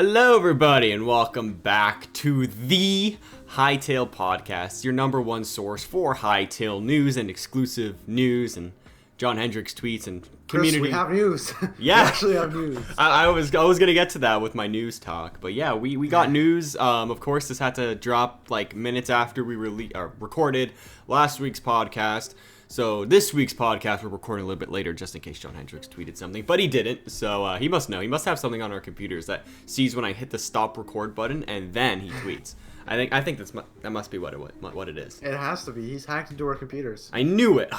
Hello, everybody, and welcome back to the Hytale podcast, your number one source for Hytale news and exclusive news and John Hendricks tweets and community. Chris, we have news. Yeah, we actually have news. I was gonna get to that with my news talk, but yeah, we got news. Of course, this had to drop like minutes after we recorded last week's podcast. So this week's podcast we're recording a little bit later just in case John Hendricks tweeted something, but he didn't. So he must know. He must have something on our computers that sees when I hit the stop record button and then he tweets. I think that must be what it is. It has to be. He's hacked into our computers. I knew it.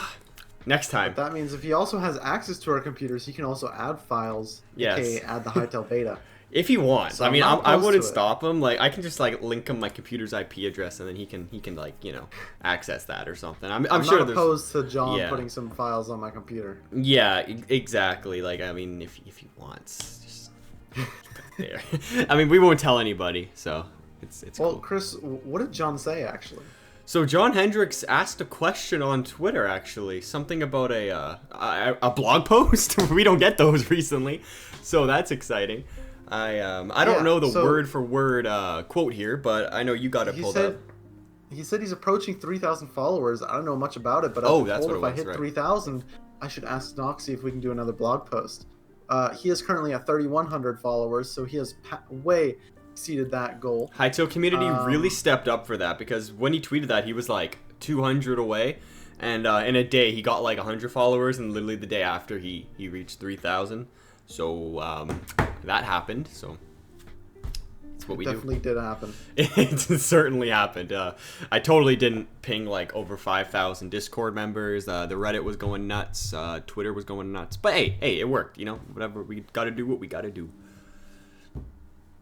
Next time. But that means if he also has access to our computers, he can also add files. Yes. AKA add the Hytale beta. If he wants. So I mean, I wouldn't to it. stop him. Like, I can just like link him my computer's IP address, and then he can like access that or something. I'm sure not there's opposed to John putting some files on my computer. Yeah, exactly. Like, I mean, if he wants, just put it there. I mean, we won't tell anybody, so it's Well, cool. Chris, what did John say actually? So John Hendricks asked a question on Twitter, actually, something about a blog post. We don't get those recently, so that's exciting. I don't know the word for word quote here, but I know you got it pulled up. He said he's approaching 3,000 followers. I don't know much about it, but that's what it was, if I hit right. 3,000, I should ask Noxie if we can do another blog post. He is currently at 3,100 followers, so he has way exceeded that goal. Hytale community really stepped up for that, because when he tweeted that, he was like 200 away, and in a day he got like 100 followers, and literally the day after he reached 3,000. So that happened. So that's what we do. Definitely did happen. It certainly happened. I totally didn't ping like over 5,000 Discord members. The Reddit was going nuts. Twitter was going nuts. But hey, it worked. Whatever, we got to do what we got to do.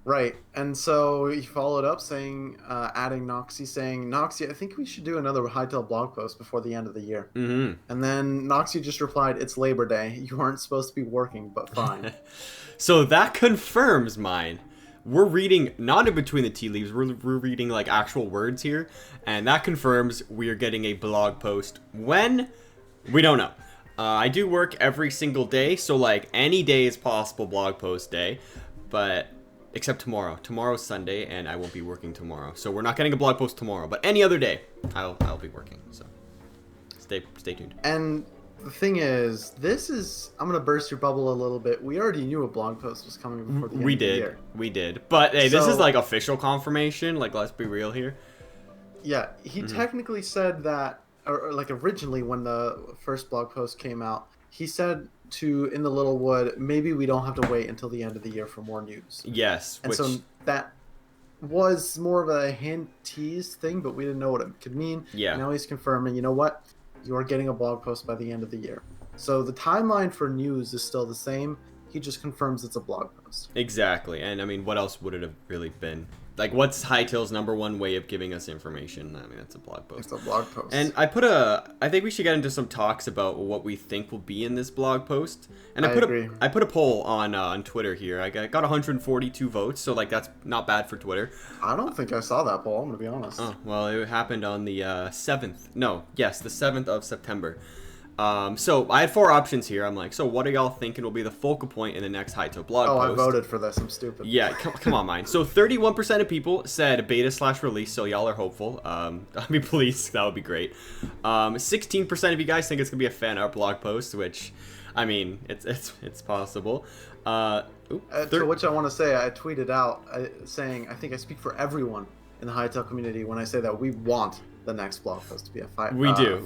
Right, and so he followed up saying, adding Noxie, saying, Noxie, I think we should do another Hytale blog post before the end of the year. Mm-hmm. And then Noxie just replied, it's Labor Day. You aren't supposed to be working, but fine. So that confirms mine. We're reading not in between the tea leaves. We're reading like actual words here, and that confirms we are getting a blog post. When? We don't know. I do work every single day, so like any day is possible blog post day, but except tomorrow. Tomorrow's Sunday, and I won't be working tomorrow, so we're not getting a blog post tomorrow. But any other day, I'll be working. So stay tuned. And the thing is, I'm going to burst your bubble a little bit. We already knew a blog post was coming before the end of the year. We did. But hey, this is like official confirmation. Like, let's be real here. Yeah, he technically said that, or like originally when the first blog post came out, he said to In the Little Wood, maybe we don't have to wait until the end of the year for more news. Yes. And so that was more of a hint tease thing, but we didn't know what it could mean. Yeah. Now he's confirming, you know what? You are getting a blog post by the end of the year. So the timeline for news is still the same. He just confirms it's a blog post. Exactly. And I mean, what else would it have really been? Like, what's Hytale's number one way of giving us information? I mean, it's a blog post. It's a blog post. And I think we should get into some talks about what we think will be in this blog post. And I put a poll on Twitter here. I got 142 votes, so like that's not bad for Twitter. I don't think I saw that poll, I'm going to be honest. Oh, well, it happened on the 7th. No, yes, the 7th of September. So I had 4 options here. I'm like, so what are y'all thinking will be the focal point in the next Hytale blog post? Oh, I voted for this. I'm stupid. Yeah, come on, Myne. So 31% of people said beta/release, so y'all are hopeful. I mean, please, that would be great. 16% of you guys think it's gonna be a fan art blog post, which, I mean, it's possible. To which I want to say, I tweeted out saying I think I speak for everyone in the Hytale community when I say that we want the next blog post to be a we do.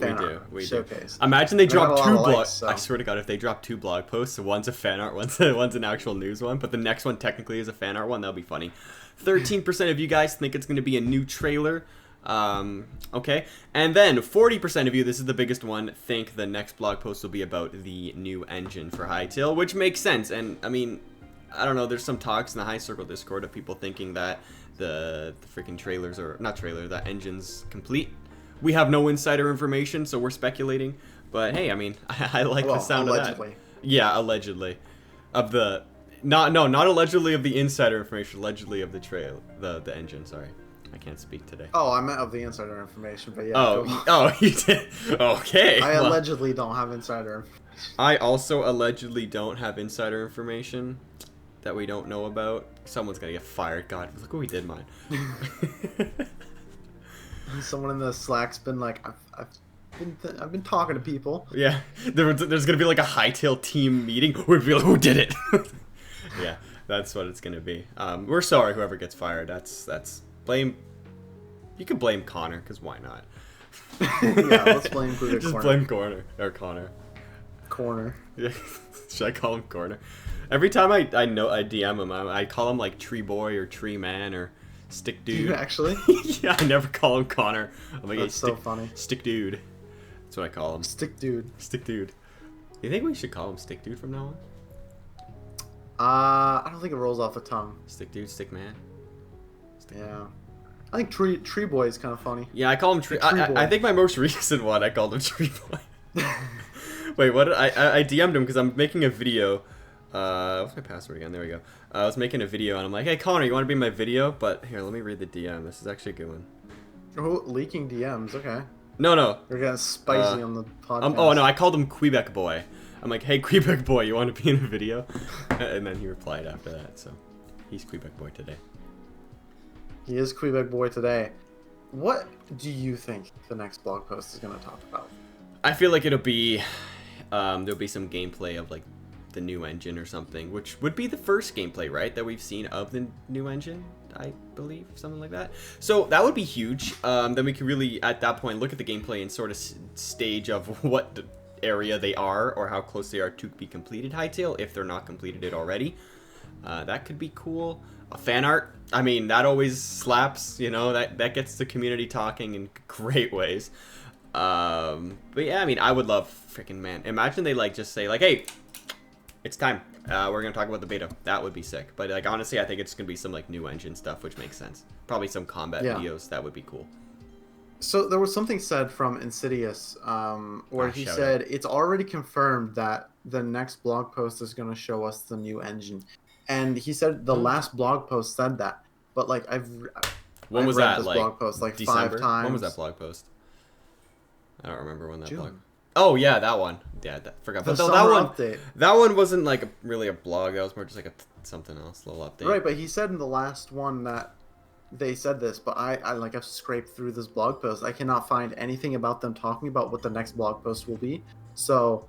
showcase. Imagine they drop 2 blog. So. I swear to God, if they drop 2 blog posts, so one's a fan art, one's an actual news one, but the next one technically is a fan art one. That'll be funny. 13% of you guys think it's going to be a new trailer. Okay, and then 40% of you, this is the biggest one, think the next blog post will be about the new engine for Hytale, which makes sense. And I mean, I don't know. There's some talks in the High Circle Discord of people thinking that the freaking trailers are not trailer, that engine's complete. We have no insider information, so we're speculating. But hey, I mean, I like the sound allegedly. of that. Yeah, allegedly, of the not allegedly of the insider information, allegedly of the the engine. Sorry, I can't speak today. Oh, I meant of the insider information, but yeah. Oh, you did. Okay. I allegedly don't have insider information. I also allegedly don't have insider information that we don't know about. Someone's gonna get fired. God, look what we did, Myne. Someone in the Slack's been like, I've been talking to people. Yeah, there's gonna be like a Hytale team meeting. We'd be like, who did it? Yeah, that's what it's gonna be. We're sorry, whoever gets fired. That's blame. You can blame Connor, because why not? Yeah, let's blame Connor. Just blame Connor or Connor. Corner. Yeah, should I call him Corner? Every time I DM him, I call him like Tree Boy or Tree Man or Stick Dude. Do you actually? Yeah, I never call him Connor. I'm like, That's hey, so funny. Stick Dude. That's what I call him. Stick Dude. Stick Dude. You think we should call him Stick Dude from now on? I don't think it rolls off the tongue. Stick Dude, Stick Man. Yeah. I think Tree Boy is kind of funny. Yeah, I call him Tree. I think my most recent one, I called him Tree Boy. Wait, what? I DM'd him because I'm making a video. What's my password again? There we go. I was making a video and I'm like, hey Connor, you want to be in my video? But here, let me read the DM. This is actually a good one. Oh, leaking DMs. Okay. No. You're getting spicy on the podcast. Oh no, I called him Quebec Boy. I'm like, hey Quebec Boy, you want to be in a video? And then he replied after that. So he's Quebec Boy today. He is Quebec Boy today. What do you think the next blog post is going to talk about? I feel like it'll be there'll be some gameplay of like the new engine or something, which would be the first gameplay, right, that we've seen of the new engine, I believe, something like that. So that would be huge. Then we can really, at that point, look at the gameplay and sort of stage of what area they are or how close they are to be completed Hytale, if they're not completed it already. That could be cool. Fan art, I mean, that always slaps, you know, that gets the community talking in great ways. But yeah, I mean, I would love freaking, man, imagine they like just say like, hey, it's time, we're gonna talk about the beta. That would be sick. But like, honestly, I think it's gonna be some like new engine stuff, which makes sense. Probably some combat videos. That would be cool. So there was something said from Insidious where he said it's already confirmed that the next blog post is going to show us the new engine. And he said the last blog post said that. But like I've when was read that? this Like blog post like December? 5 times. When was that blog post? I don't remember when that June. blog. Oh yeah, that one. Yeah, forgot. The But that summer one, update. that one wasn't like really a blog. That was more just like something else, a little update. Right, but he said in the last one that they said this, but I've scraped through this blog post. I cannot find anything about them talking about what the next blog post will be. So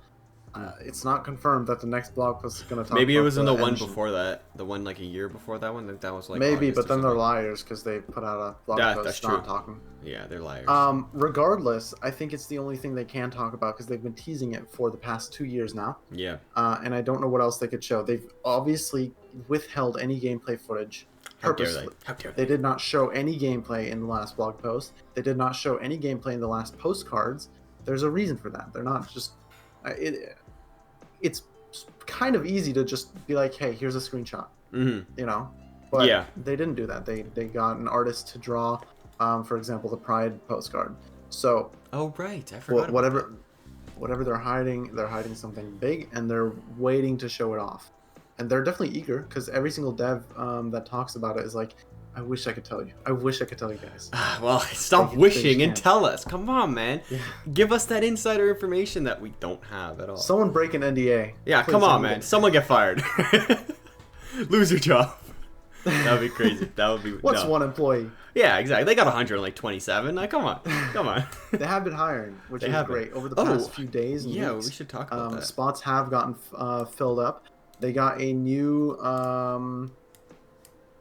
it's not confirmed that the next blog post is going to talk Maybe about it was in the one engine. before that. The one like a year before that one. That was like Maybe, August but or then they're something. liars because they put out a blog Yeah, post that's not true. talking. Yeah, they're liars. Regardless, I think it's the only thing they can talk about because they've been teasing it for the past 2 years now. Yeah. And I don't know what else they could show. They've obviously withheld any gameplay footage purposely. How dare They did not show any gameplay in the last blog post. They did not show any gameplay in the last postcards. There's a reason for that. They're not just... It's kind of easy to just be like, hey, here's a screenshot. Mm-hmm. You know? But yeah. they didn't do that. They got an artist to draw, for example, the Pride postcard. So... Oh, right. I forgot about whatever they're hiding something big, and they're waiting to show it off. And they're definitely eager, because every single dev that talks about it is like, I wish I could tell you. I wish I could tell you guys. Well, stop They wishing and can't. tell us. Come on, man. Yeah. Give us that insider information that we don't have at all. Someone break an NDA. Yeah, Please, come on, someone man. Someone get fired. Lose your job. That would be crazy. That would be... What's no. one employee? Yeah, exactly. They got 127. Like, come on. Come on. They have been hiring, which They is have been. great. Over the past few days and Yeah, weeks, we should talk about that. spots have gotten filled up. They got a new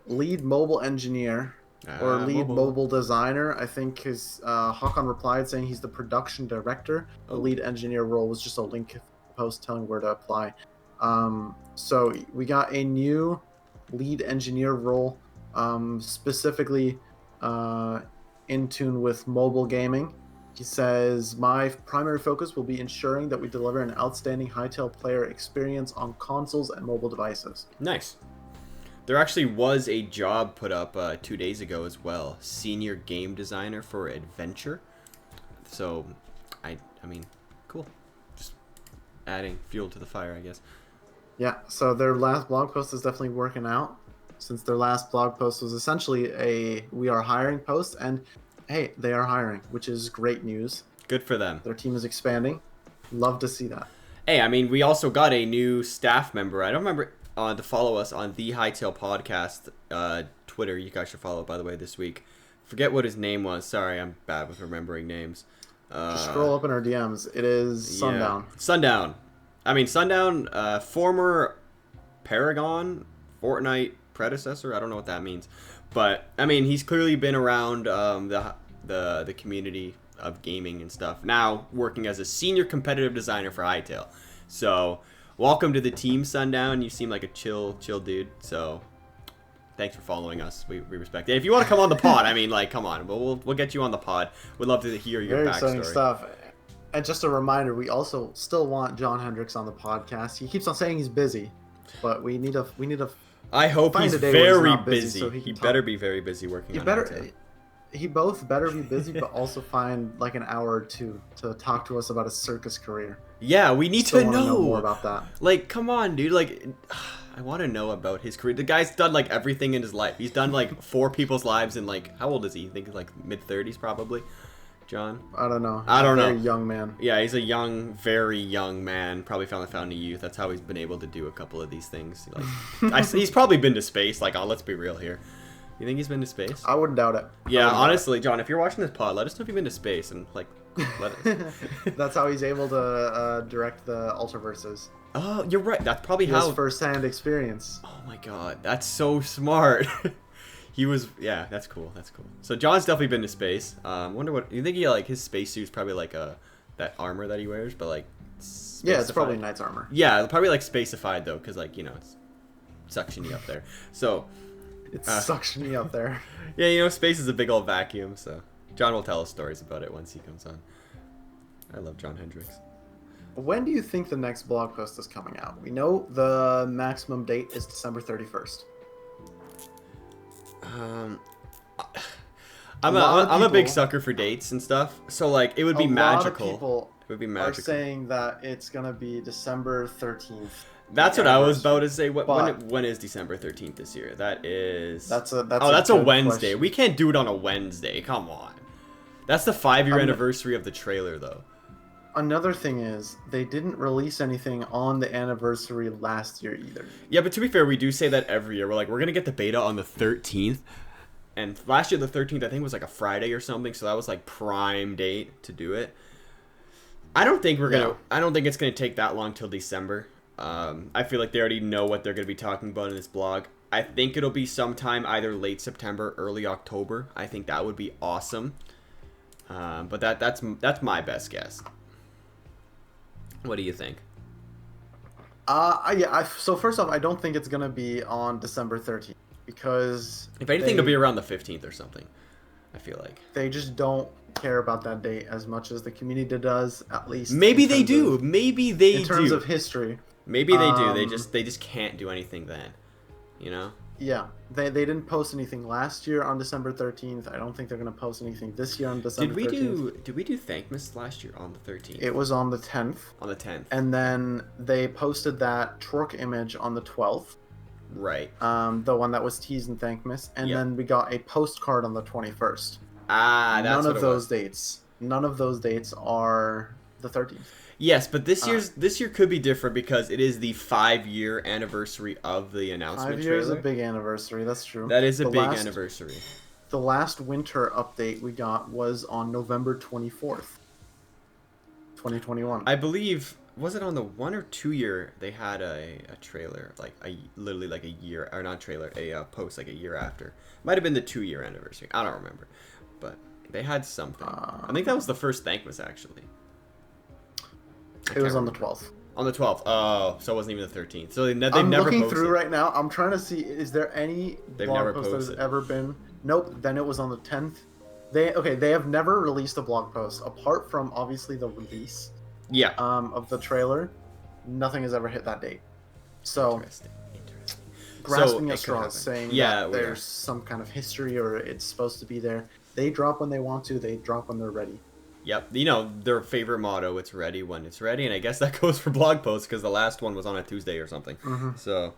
lead mobile engineer or lead mobile designer. I think his Hakan replied saying he's the production director. The lead engineer role was just a link post telling where to apply. So we got a new lead engineer role, specifically in tune with mobile gaming. He says, my primary focus will be ensuring that we deliver an outstanding Hytale player experience on consoles and mobile devices. Nice. There actually was a job put up 2 days ago as well. Senior game designer for Adventure. So, I mean, cool. Just adding fuel to the fire, I guess. Yeah, so their last blog post is definitely working out, since their last blog post was essentially a we are hiring post, and hey, they are hiring, which is great news. Good for them. Their team is expanding. Love to see that. Hey, I mean, we also got a new staff member. I don't remember. to follow us on the Hytale Podcast Twitter. You guys should follow it, by the way, this week. Forget what his name was. Sorry, I'm bad with remembering names. Just scroll up in our DMs. It is Sundown. Yeah. Sundown. I mean, Sundown, former Paragon, Fortnite predecessor. I don't know what that means. But, I mean, he's clearly been around the community of gaming and stuff. Now, working as a senior competitive designer for Hytale. So, welcome to the team, Sundown. You seem like a chill dude. So, thanks for following us. We respect it. If you want to come on the pod, I mean, like, come on. We'll get you on the pod. We'd love to hear your Very backstory. exciting stuff. And just a reminder, we also still want John Hendricks on the podcast. He keeps on saying he's busy, but we need a. I hope he's very busy. So he better be very busy working on it. He both better be busy, but also find like an hour or two to talk to us about his circus career. Yeah, we need to know more about that. Like, come on, dude. Like, I want to know about his career. The guy's done like everything in his life. He's done like 4 people's lives in like, how old is he? I think like mid-30s probably. John? I don't know. I don't know. Very young man. Yeah, he's a very young man. Probably found the fountain of youth. That's how he's been able to do a couple of these things. Like, he's probably been to space. Like, let's be real here. You think he's been to space? I wouldn't doubt it. Yeah, honestly, John, if you're watching this pod, let us know if you've been to space and like, let us. That's how he's able to direct the Ultraverses. Oh, you're right. That's probably He how. has first-hand experience. Oh my god, that's so smart. He was, yeah, that's cool. That's cool. So John's definitely been to space. Wonder what you think. He like his spacesuit's probably like that armor that he wears, but like. Yeah, it's probably Knight's armor. Yeah, probably like spacified though, because like it's suctiony up there. So. It's suctiony up there. Yeah, space is a big old vacuum. So John will tell us stories about it once he comes on. I love John Hendricks. When do you think the next blog post is coming out? We know the maximum date is December 31st. I'm a big sucker for dates and stuff. So like it would be magical. It would be magical. Are saying that it's gonna be December 13th. That's what I was about to say. When is December 13th this year? That's a Wednesday. Question. We can't do it on a Wednesday. Come on. That's the 5-year anniversary of the trailer, though. Another thing is, they didn't release anything on the anniversary last year either. Yeah, but to be fair, we do say that every year. We're going to get the beta on the 13th. And last year, the 13th, I think, was like a Friday or something. So that was like prime date to do it. I don't think I don't think it's going to take that long till December. I feel like they already know what they're going to be talking about in this blog. I think it'll be sometime either late September, early October. I think that would be awesome. But that's my best guess. What do you think? So first off, I don't think it's going to be on December 13th because if anything, it'll be around the 15th or something. I feel like they just don't care about that date as much as the community does. At least maybe they do. Maybe they do. In terms of history. Maybe they do. They just can't do anything then, you know? Yeah, they didn't post anything last year on December 13th. I don't think they're gonna post anything this year on December 13th. Did we do Thankmas last year on the 13th? It was on the 10th. On the 10th. And then they posted that truck image on the 12th. Right. The one that was teased in Thankmas, and then we got a postcard on the 21st. That's none of those dates are the 13th. Yes, but this year could be different because it is the 5-year anniversary of the announcement. 5 years is a big anniversary. That's true. That is a big anniversary. The last winter update we got was on November 24th, 2021. I believe, was it on the 1 or 2 year they had a trailer, like literally like a year, or not trailer, a post like a year after. Might have been the 2-year anniversary. I don't remember, but they had something. I think that was the first Thankmas actually. It was on the 12th. On the 12th. Oh, so it wasn't even the 13th. So they've never I'm looking posted. through right now. I'm trying to see, is there any blog post that has ever been... Nope, then it was on the 10th. They have never released a blog post, apart from, obviously, the release of the trailer. Nothing has ever hit that date. So, Interesting. grasping at straws, saying that there's some kind of history or it's supposed to be there. They drop when they want to. They drop when they're ready. Yep, their favorite motto, it's ready when it's ready, and I guess that goes for blog posts because the last one was on a Tuesday or something. Mm-hmm. So,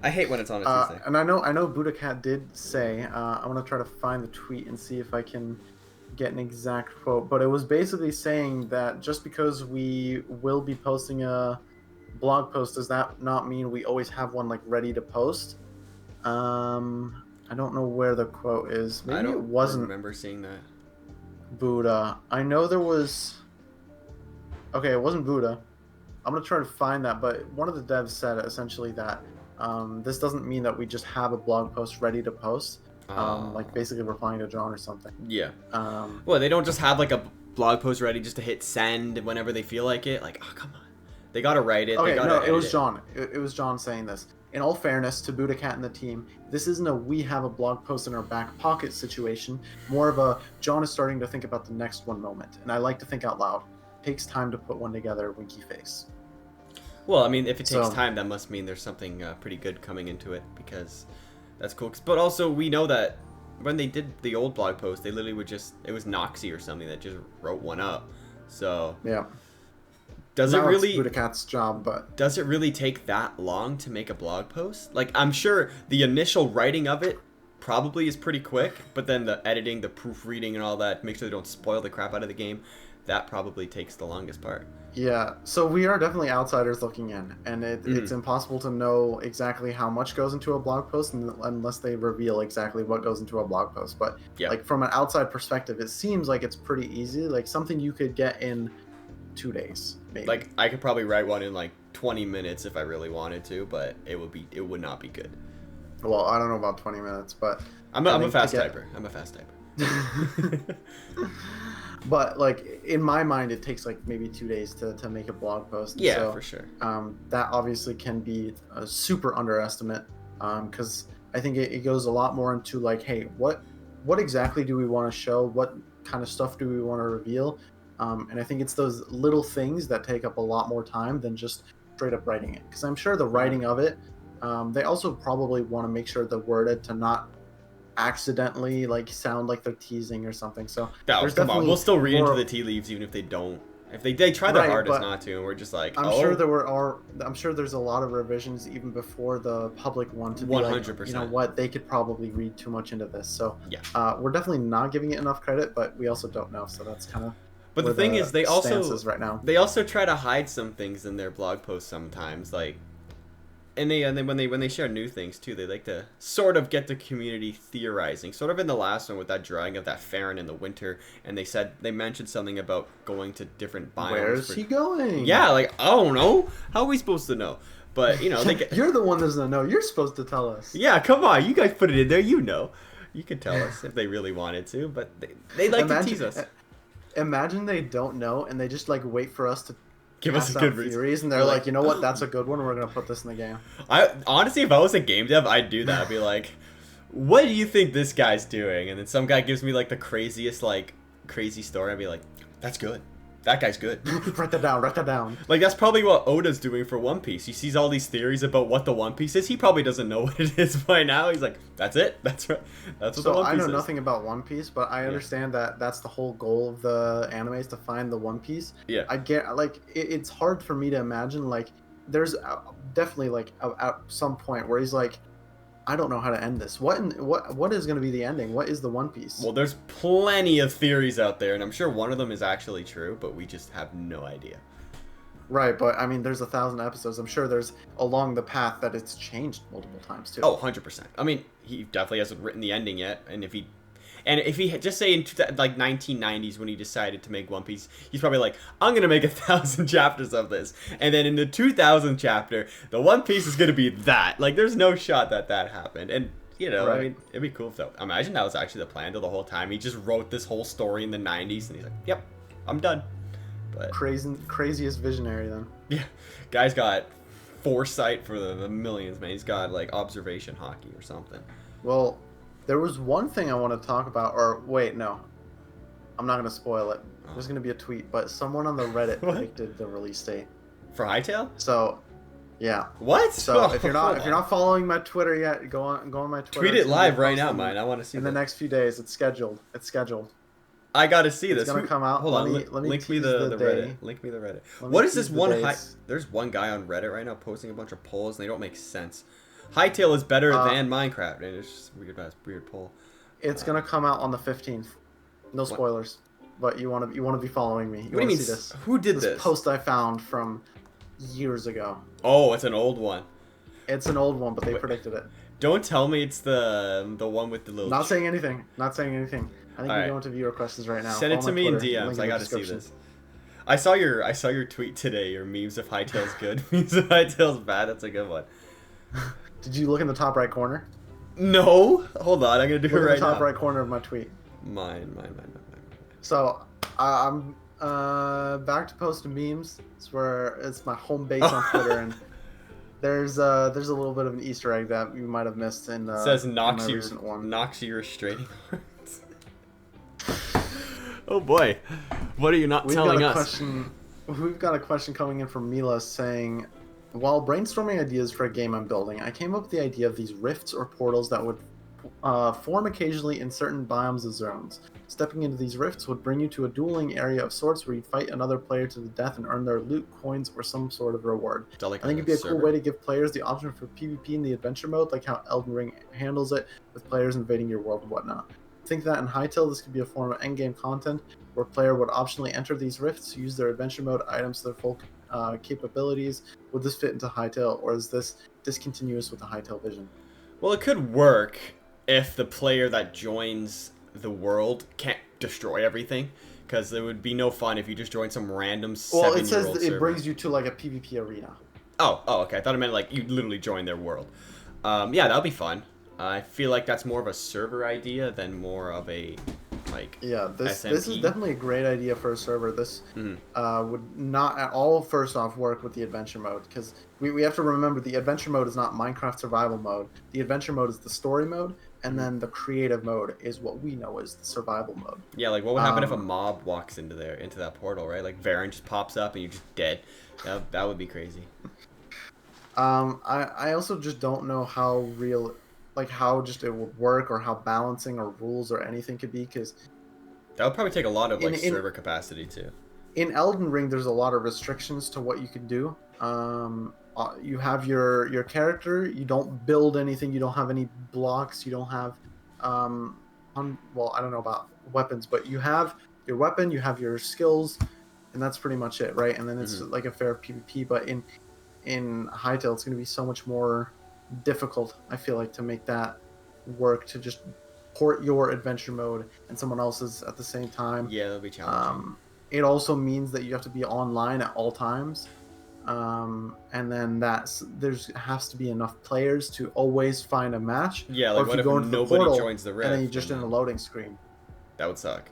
I hate when it's on a Tuesday. And I know Buddha Cat did say, I'm going to try to find the tweet and see if I can get an exact quote, but it was basically saying that just because we will be posting a blog post, does that not mean we always have one like ready to post? I don't know where the quote is. I Maybe it don't wasn't remember seeing that. Buddha. I know there was. Okay, it wasn't Buddha. I'm gonna try to find that, but one of the devs said essentially that this doesn't mean that we just have a blog post ready to post, like basically replying to John or something. Yeah. Well, they don't just have like a blog post ready just to hit send whenever they feel like it. Like, oh come on, they gotta write it. Okay, they gotta no, edit it was John. It was John saying this. In all fairness to Buddha Cat and the team, this isn't a we have a blog post in our back pocket situation. More of a John is starting to think about the next one moment, and I like to think out loud. Takes time to put one together. Winky face. Well, I mean, if it takes time, that must mean there's something pretty good coming into it, because that's cool. But also, we know that when they did the old blog post, they literally would just, it was Noxy or something that just wrote one up. So yeah, does it really Buddha Cat's job? But does it really take that long to make a blog post? Like, I'm sure the initial writing of it probably is pretty quick, but then the editing, the proofreading, and all that, make sure they don't spoil the crap out of the game, that probably takes the longest part. Yeah, so we are definitely outsiders looking in, and it's impossible to know exactly how much goes into a blog post unless they reveal exactly what goes into a blog post. But like from an outside perspective, it seems like it's pretty easy, like something you could get in 2 days, maybe. Like I could probably write one in like 20 minutes if I really wanted to, but it would not be good. Well, I don't know about 20 minutes, but I'm a fast typer. I'm a fast typer. But like in my mind, it takes like maybe 2 days to make a blog post. Yeah, so, for sure. That obviously can be a super underestimate, because I think it goes a lot more into like, hey, what exactly do we want to show? What kind of stuff do we want to reveal? And I think it's those little things that take up a lot more time than just straight up writing it. Because I'm sure the writing of it, they also probably want to make sure they're worded to not accidentally like sound like they're teasing or something. So come on, we'll still read into the tea leaves even if they don't. If they try their hardest not to, and we're just like, I'm sure there's a lot of revisions even before the public one to be 100%. Like, you know what, they could probably read too much into this. So yeah, we're definitely not giving it enough credit, but we also don't know. So that's kind of. But the thing is, they also right now. They also try to hide some things in their blog posts sometimes, like. And then when they share new things too, they like to sort of get the community theorizing. Sort of in the last one with that drawing of that Farron in the winter, and they mentioned something about going to different biomes. Where's he going? Yeah, like I don't know. How are we supposed to know? But you know, you're the one that doesn't know. You're supposed to tell us. Yeah, come on, you guys put it in there. You know, you could tell us if they really wanted to, but they like to tease us. Imagine they don't know and they just like wait for us to. Give us a good reason. And they're like, you know what? That's a good one. We're gonna put this in the game. I honestly, if I was a game dev, I'd do that. I'd be like, "What do you think this guy's doing?" And then some guy gives me like the craziest, like crazy story. I'd be like, "That's good. That guy's good." Write that down. Write that down. Like that's probably what Oda's doing for One Piece. He sees all these theories about what the One Piece is. He probably doesn't know what it is by now. He's like, "That's it. That's right. That's what the One Piece is." So I know nothing about One Piece, but I understand that that's the whole goal of the anime is to find the One Piece. Yeah. I get like it's hard for me to imagine like there's definitely like at some point where he's like, I don't know how to end this. What is going to be the ending? What is the One Piece? Well, there's plenty of theories out there, and I'm sure one of them is actually true, but we just have no idea. Right, but I mean, there's 1,000 episodes. I'm sure there's along the path that it's changed multiple times too. Oh, 100%. I mean, he definitely hasn't written the ending yet, and if he just say in like 1990s when he decided to make One Piece, he's probably like, I'm gonna make 1,000 chapters of this, and then in the 2000 chapter, the One Piece is gonna be that. Like, there's no shot that happened, and you know, right. I mean, it'd be cool if that. Imagine that was actually the plan the whole time. He just wrote this whole story in the 90s, and he's like, yep, I'm done. But craziest visionary then. Yeah, guy's got foresight for the millions, man. He's got like observation hockey or something. Well, there was one thing I want to talk about, or wait, no. I'm not going to spoil it. There's going to be a tweet, but someone on the Reddit predicted the release date. For Hytale? So, yeah. What? So, if you're not following my Twitter yet, go on my Twitter. Tweet it live right now, Myne. I want to see in the next few days. It's scheduled. I got to see this. It's going to come out. Hold on. Link me the Reddit. Link me the Reddit. What is this one? There's one guy on Reddit right now posting a bunch of polls, and they don't make sense. Hytale is better than Minecraft, and it's just weird poll. It's gonna come out on the 15th. No spoilers, but you want to be following me. What do you mean? See this? Who did this? Post I found from years ago. Oh, it's an old one. It's an old one, but they Wait. predicted it. Don't tell me it's the one with the little. Not saying anything. Not saying anything. I think All we right. go into viewer questions right now. Send it Follow to my me in Twitter, DMs. link I in the gotta see description. this. I saw your tweet today. Your memes of Hytale's good. Memes of Hytale's bad. That's a good one. Did you look in the top right corner? No, hold on. I'm gonna do Look it right in the top now. right corner of my tweet. Mine. So I'm back to posting memes. It's my home base on Twitter, and there's a little bit of an Easter egg that you might have missed in It says in my Noxy recent one. restraining order. Oh boy, what are you not telling us? We've got a question coming in from Mila saying, while brainstorming ideas for a game I'm building, I came up with the idea of these rifts or portals that would form occasionally in certain biomes or zones. Stepping into these rifts would bring you to a dueling area of sorts where you'd fight another player to the death and earn their loot, coins, or some sort of reward. I think it'd be a cool way to give players the option for PvP in the adventure mode, like how Elden Ring handles it, with players invading your world and whatnot. I think that in Hytale this could be a form of endgame content, where a player would optionally enter these rifts, use their adventure mode items to their full capabilities. Would this fit into Hytale, or is this discontinuous with the Hytale vision? Well, it could work if the player that joins the world can't destroy everything, because it would be no fun if you just join some random 7-year-old Well, it says that it server. brings you to like a PvP arena. Oh, okay. I thought it meant like you literally join their world. Yeah, that'll be fun. I feel like that's more of a server idea than more of a like. Yeah, this SMP. is definitely a great idea for a server. This would not at all, first off, work with the adventure mode, because we have to remember the adventure mode is not Minecraft survival mode. The adventure mode is the story mode, and then the creative mode is what we know as the survival mode. Yeah, like what would happen if a mob walks into that portal, right? Like Varen just pops up and you're just dead. That would be crazy. I also just don't know how real, like how just it would work, or how balancing or rules or anything could be, because that would probably take a lot of like server capacity too. In Elden Ring, there's a lot of restrictions to what you can do. You have your character. You don't build anything. You don't have any blocks. You don't have, well, I don't know about weapons, but you have your weapon. You have your skills, and that's pretty much it, right? And then it's like a fair PvP. But in Hytale, it's going to be so much more difficult, I feel like, to make that work, to just port your adventure mode and someone else's at the same time. Yeah, that'll be challenging. It also means that you have to be online at all times, and then there has to be enough players to always find a match. Yeah, like or what if nobody joins the rift and then you're just in a loading screen? That would suck.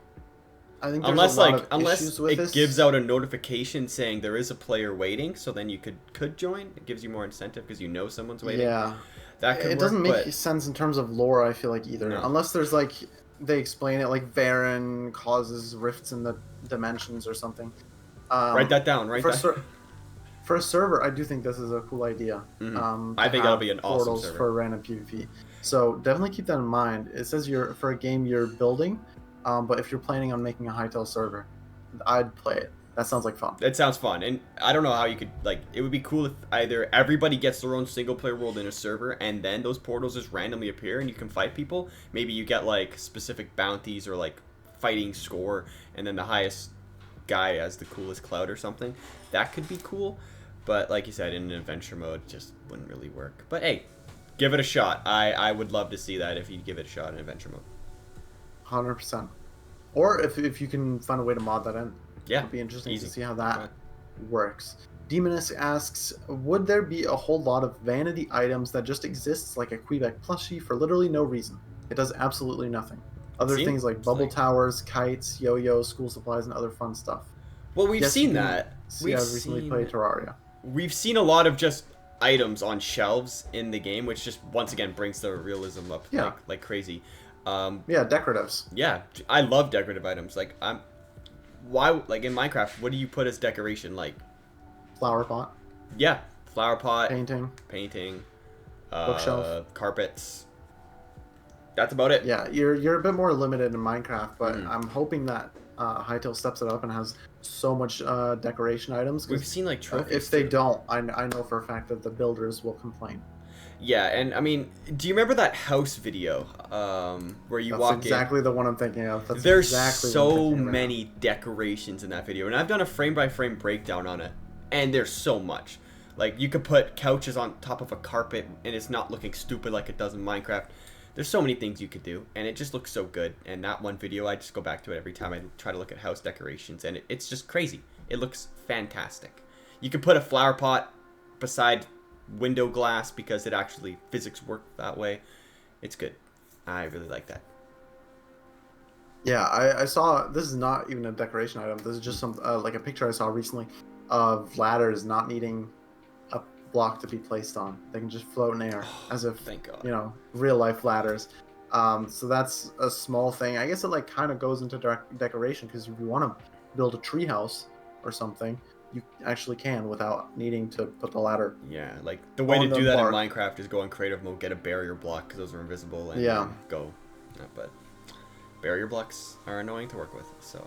I think there's unless it gives out a notification saying there is a player waiting, so then you could join. It gives you more incentive because you know someone's waiting. Yeah, that could it doesn't make sense in terms of lore, I feel like, either. No. Unless there's like they explain it, like Varen causes rifts in the dimensions or something. Write that down. For a server, I do think this is a cool idea. I think that'll be an awesome server for random PvP. So definitely keep that in mind. It says for a game you're building, but if you're planning on making a Hytale server, I'd play it. That sounds like fun. It sounds fun, and I don't know how you could like. It would be cool if either everybody gets their own single player world in a server, and then those portals just randomly appear, and you can fight people. Maybe you get like specific bounties or like fighting score, and then the highest guy has the coolest cloud or something. That could be cool, but like you said, in an adventure mode, it just wouldn't really work. But hey, give it a shot. I would love to see that if you give it a shot in adventure mode. 100%. Or if you can find a way to mod that in. Yeah, it'd be interesting to see how that works. Demoness asks, would there be a whole lot of vanity items that just exists like a Quebec plushie for literally no reason? It does absolutely nothing. Other things like bubble towers, kites, yo-yos, school supplies, and other fun stuff. Well, we've seen that. I've recently played Terraria. We've seen a lot of just items on shelves in the game, which just once again brings the realism up like crazy. Yeah, decoratives. Yeah, I love decorative items. Like why, like in Minecraft, what do you put as decoration? Like flower pot. Yeah, flower pot. Painting. Bookshelf. Carpets. That's about it. Yeah, you're a bit more limited in Minecraft, but I'm hoping that Hytale steps it up and has so much decoration items. We've seen like trophies. If they don't, I know for a fact that the builders will complain. Yeah, and I mean, do you remember that house video where you walk in? That's exactly the one I'm thinking of. There's so many decorations in that video, and I've done a frame-by-frame breakdown on it. And there's so much. Like, you could put couches on top of a carpet, and it's not looking stupid like it does in Minecraft. There's so many things you could do, and it just looks so good. And that one video, I just go back to it every time I try to look at house decorations, and it's just crazy. It looks fantastic. You could put a flower pot beside window glass because it actually physics work that way. It's good. I really like that. Yeah, I saw, this is not even a decoration item. This is just some like a picture I saw recently of ladders not needing a block to be placed on. They can just float in air as if, Thank God. you know, real life ladders. So that's a small thing. I guess it like kind of goes into decoration, because if you want to build a tree house or something, you actually can without needing to put the ladder. Yeah, like the way to On the do that bark. in Minecraft is go in creative mode, get a barrier block because those are invisible, and Yeah. then go. But barrier blocks are annoying to work with, so.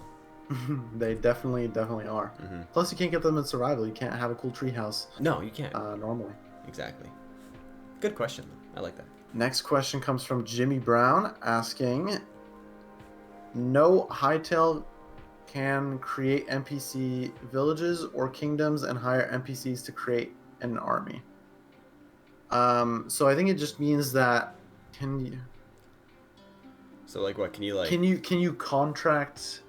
They definitely are. Mm-hmm. Plus, you can't get them in survival. You can't have a cool tree house No, you can't. normally. Exactly. Good question, though. I like that. Next question comes from Jimmy Brown asking, no Hytale can create NPC villages or kingdoms and hire NPCs to create an army. So I think it just means that So, like, what can you like? can you contract,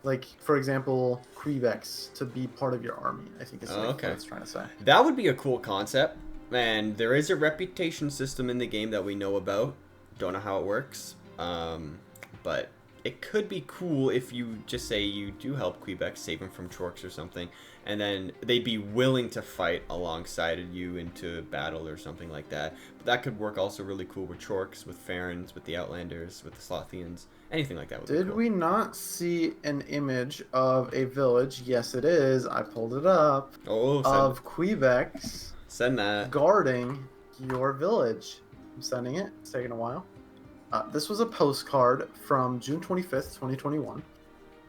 like, for example, Quebecs to be part of your army? I think is like Okay. what it's trying to say. That would be a cool concept, and there is a reputation system in the game that we know about. Don't know how it works, but it could be cool if you just say you do help Quebec save them from Chorks or something, and then they'd be willing to fight alongside of you into battle or something like that. But that could work also really cool with Chorks, with Farons, with the Outlanders, with the Slothians, anything like that would be Did cool. we not see an image of a village? Yes, it is. I pulled it up. Oh, Of Quebecs send that. guarding your village. I'm sending it. It's taking a while. This was a postcard from June 25th, 2021,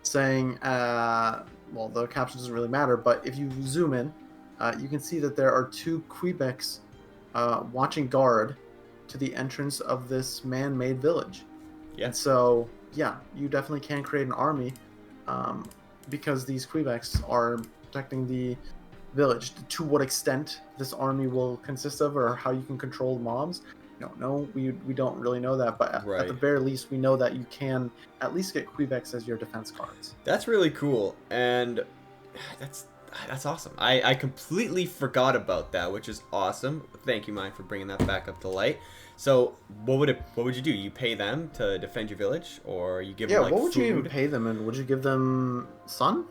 saying, well, the caption doesn't really matter, but if you zoom in, you can see that there are two Quebecs watching guard to the entrance of this man-made village. Yeah. And so, yeah, you definitely can create an army because these Quebecs are protecting the village. To what extent this army will consist of, or how you can control mobs, no, we don't really know that, but at Right. the very least, we know that you can at least get Quebecs as your defense cards. That's really cool, and that's awesome. I completely forgot about that, which is awesome. Thank you, Myne, for bringing that back up to light. So, what would you do? You pay them to defend your village, or you give them like what would food? you even pay them, and would you give them sun?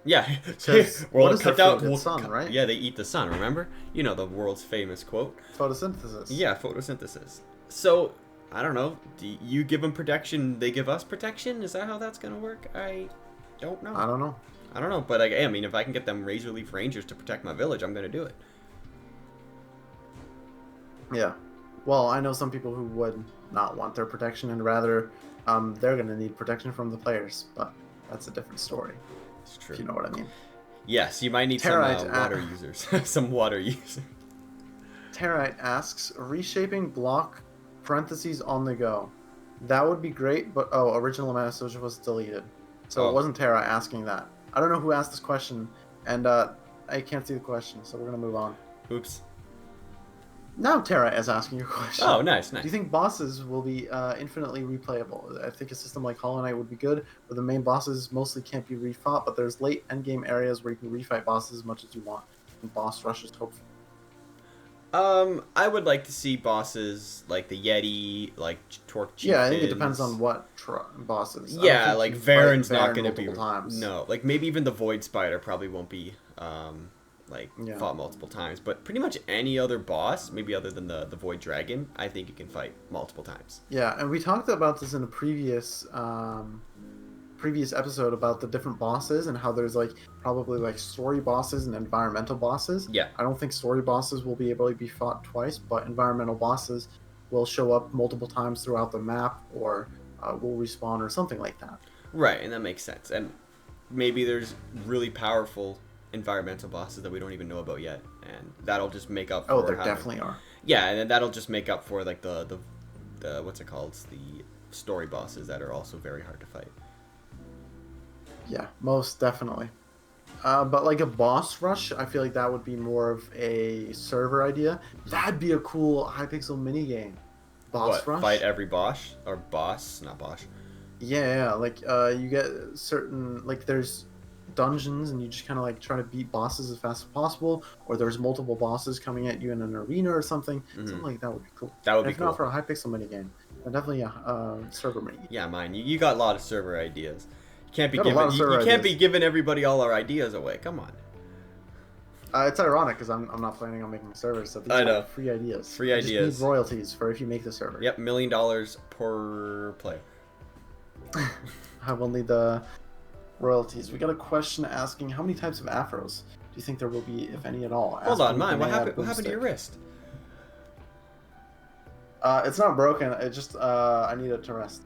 Yeah, 'Cause well, what is cut their out food? It's sun, right? Yeah, they eat the sun. Remember? You know the world's famous quote. Photosynthesis. Yeah, photosynthesis. So I don't know. Do you give them protection? They give us protection? Is that how that's gonna work? I don't know. I don't know. I don't know, but I mean, if I can get them Razor Leaf Rangers to protect my village, I'm gonna do it. Yeah. Well, I know some people who would not want their protection and rather they're going to need protection from the players, but that's a different story, It's true. if you know what I mean. Yes, you might need some Territe, water users. Some water users. Territe asks, reshaping block parentheses on the go. That would be great, but original message was deleted. So Oh. it wasn't Terra asking that. I don't know who asked this question, and I can't see the question, so we're going to move on. Oops. Now Terra is asking your question. Oh, nice, Do nice. you think bosses will be infinitely replayable? I think a system like Hollow Knight would be good, where the main bosses mostly can't be refought, but there's late endgame areas where you can refight bosses as much as you want. And boss rushes, hopefully. I would like to see bosses like the Yeti, like Torque Chieftains. Yeah, I think it depends on what bosses. I don't Yeah, think like you fight Varen's not Varen going to be. multiple times. No, like maybe even the Void Spider probably won't be Yeah. fought multiple times. But pretty much any other boss, maybe other than the Void Dragon, I think you can fight multiple times. Yeah, and we talked about this in a previous episode about the different bosses and how there's like probably like story bosses and environmental bosses. Yeah. I don't think story bosses will be able to be fought twice, but environmental bosses will show up multiple times throughout the map, or will respawn or something like that. Right, and that makes sense. And maybe there's really powerful environmental bosses that we don't even know about yet, and that'll just make up for Oh, there having- definitely are. Yeah, and then that'll just make up for like the what's it called? It's the story bosses that are also very hard to fight. Yeah, most definitely. But like a boss rush, I feel like that would be more of a server idea. That'd be a cool Hypixel mini game. Boss What? Fight rush. every boss or boss, not boss. Yeah, like you get certain like there's dungeons and you just kind of like try to beat bosses as fast as possible, or there's multiple bosses coming at you in an arena or something. Something like that would be cool. That would And be if cool. not for a Hypixel mini game, then definitely a server mini game. Yeah, mine. You got a lot of server ideas. You can't be Got a lot giving of you, server you can't be ideas. giving everybody all our ideas away. Come on. It's ironic because I'm not planning on making servers, so these I are know. free ideas. Free You ideas. just need royalties for if you make the server. Yep, $1 million per player. I will need the royalties. We got a question asking how many types of afros do you think there will be, if any at all? Hold on, Asking mine. What Banana happened? What happened to your Boomstick. wrist? It's not broken. It just I need it to rest.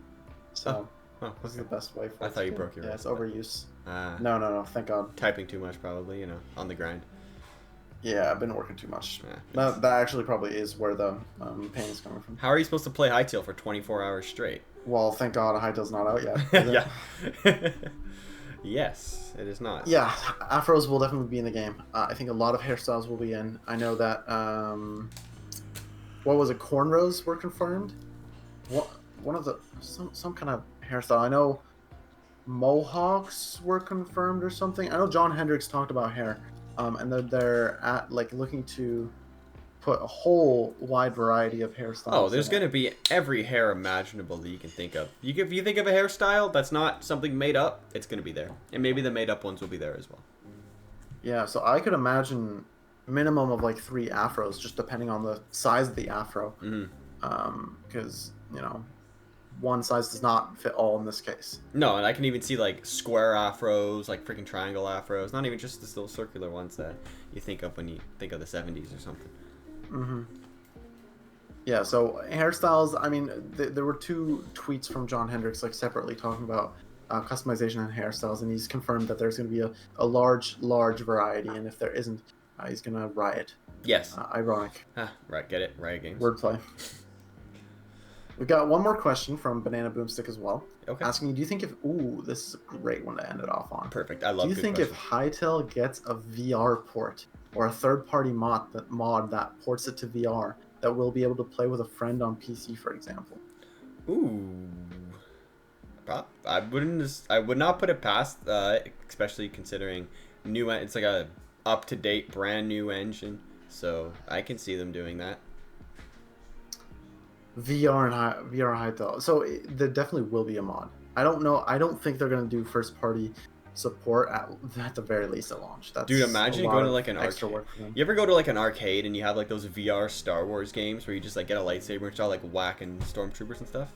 So Oh, this is the okay. best way for I it thought to you go. broke your Yeah, wrist. it's overuse. Uh, No. Thank God. Typing too much, probably. You know, on the grind. Yeah, I've been working too much. Yeah, That actually probably is where the pain is coming from. How are you supposed to play Hytale for 24 hours straight? Well, thank God Hytale's not out yet. is it? Yeah. Yes, it is not. Yeah, afros will definitely be in the game. I think a lot of hairstyles will be in. I know that what was it? Cornrows were confirmed. One of the some kind of hairstyle. I know mohawks were confirmed or something. I know John Hendricks talked about hair, and they're at like looking to put a whole wide variety of hairstyles. Oh, there's in going it. to be every hair imaginable that you can think of. If you think of a hairstyle that's not something made up, it's going to be there. And maybe the made up ones will be there as well. Yeah, so I could imagine minimum of like 3 afros, just depending on the size of the afro. Because you know, one size does not fit all in this case. No, and I can even see like square afros, like freaking triangle afros. Not even just the little circular ones that you think of when you think of the 70s or something. Yeah, so hairstyles, I mean, there were 2 tweets from John Hendricks, like separately talking about customization and hairstyles, and he's confirmed that there's going to be a large variety, and if there isn't, he's going to riot. Yes. Ironic. Right, get it? Riot Games. Wordplay. We've got one more question from Banana Boomstick as well. Okay. Asking, do you think if... Ooh, this is a great one to end it off on. Perfect. I love Do you good think questions. if Hytale gets a VR port, or a third-party mod that ports it to VR, that we'll be able to play with a friend on PC, for example? Ooh. I would not put it past, especially considering it's like a up-to-date, brand new engine. So I can see them doing that. VR Hytale. So there definitely will be a mod. I don't know. I don't think they're gonna do first-party support at the very least at launch. That's Dude, imagine a lot going to of like an extra arcade. work for them. You ever go to like an arcade and you have like those VR Star Wars games where you just like get a lightsaber and start like whacking stormtroopers and stuff?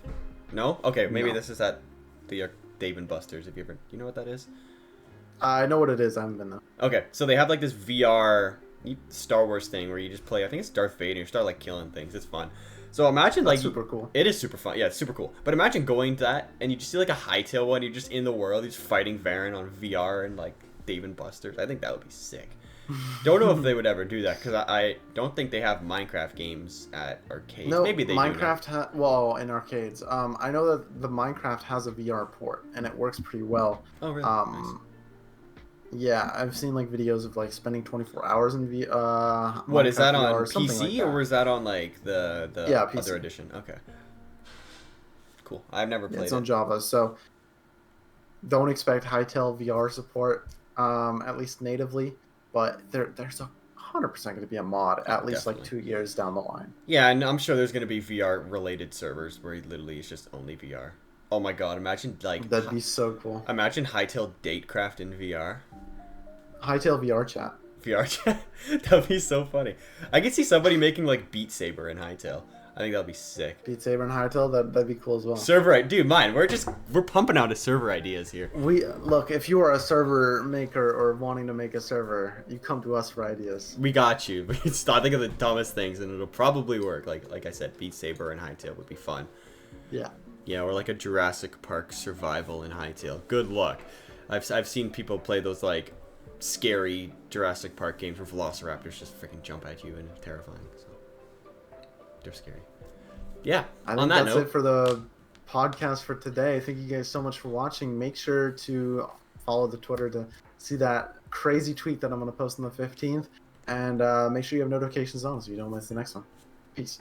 No? Okay, maybe No. this is at the Dave and Buster's. If you ever, you know what that is? I know what it is. I haven't been there. Okay, so they have like this VR Star Wars thing where you just play. I think it's Darth Vader. You start like killing things. It's fun. So imagine That's like super cool. It is super fun. Yeah, it's super cool. But imagine going to that and you just see like a Hytale one. You're just in the world. You're just fighting Varen on VR and like Dave and Buster's. I think that would be sick. Don't know if they would ever do that because I don't think they have Minecraft games at arcades. No, Maybe they do. Minecraft. Well, in arcades. I know that the Minecraft has a VR port and it works pretty well. Oh really? Nice. Yeah, I've seen like videos of like spending 24 hours in What is that Minecraft VR on or something PC like that. or is that on like the Yeah, other PC. edition? Okay. Cool. I've never Yeah, played it's on it. Java, so don't expect Hytale VR support, at least natively. But there's 100% going to be a mod at least like Definitely. 2 years down the line. Yeah, and I'm sure there's gonna be VR related servers where literally it's just only VR. Oh my god! Imagine like That'd be so cool. imagine Hytale Datecraft in VR. Hytale VR chat. VR chat. That'd be so funny. I could see somebody making like Beat Saber in Hytale. I think that'd be sick. Beat Saber and Hytale, that'd be cool as well. Dude, mine. We're pumping out of server ideas here. Look, if you are a server maker or wanting to make a server, you come to us for ideas. We got you. Stop think of the dumbest things and it'll probably work. Like I said, Beat Saber and Hytale would be fun. Yeah. Yeah, or like a Jurassic Park survival in Hytale. Good luck. I've seen people play those like scary Jurassic Park games where velociraptors just freaking jump at you and it's terrifying. So they're scary. Yeah. I on think that that's note, it for the podcast for today. Thank you guys so much for watching. Make sure to follow the Twitter to see that crazy tweet that I'm going to post on the 15th. And make sure you have notifications on so you don't miss the next one. Peace.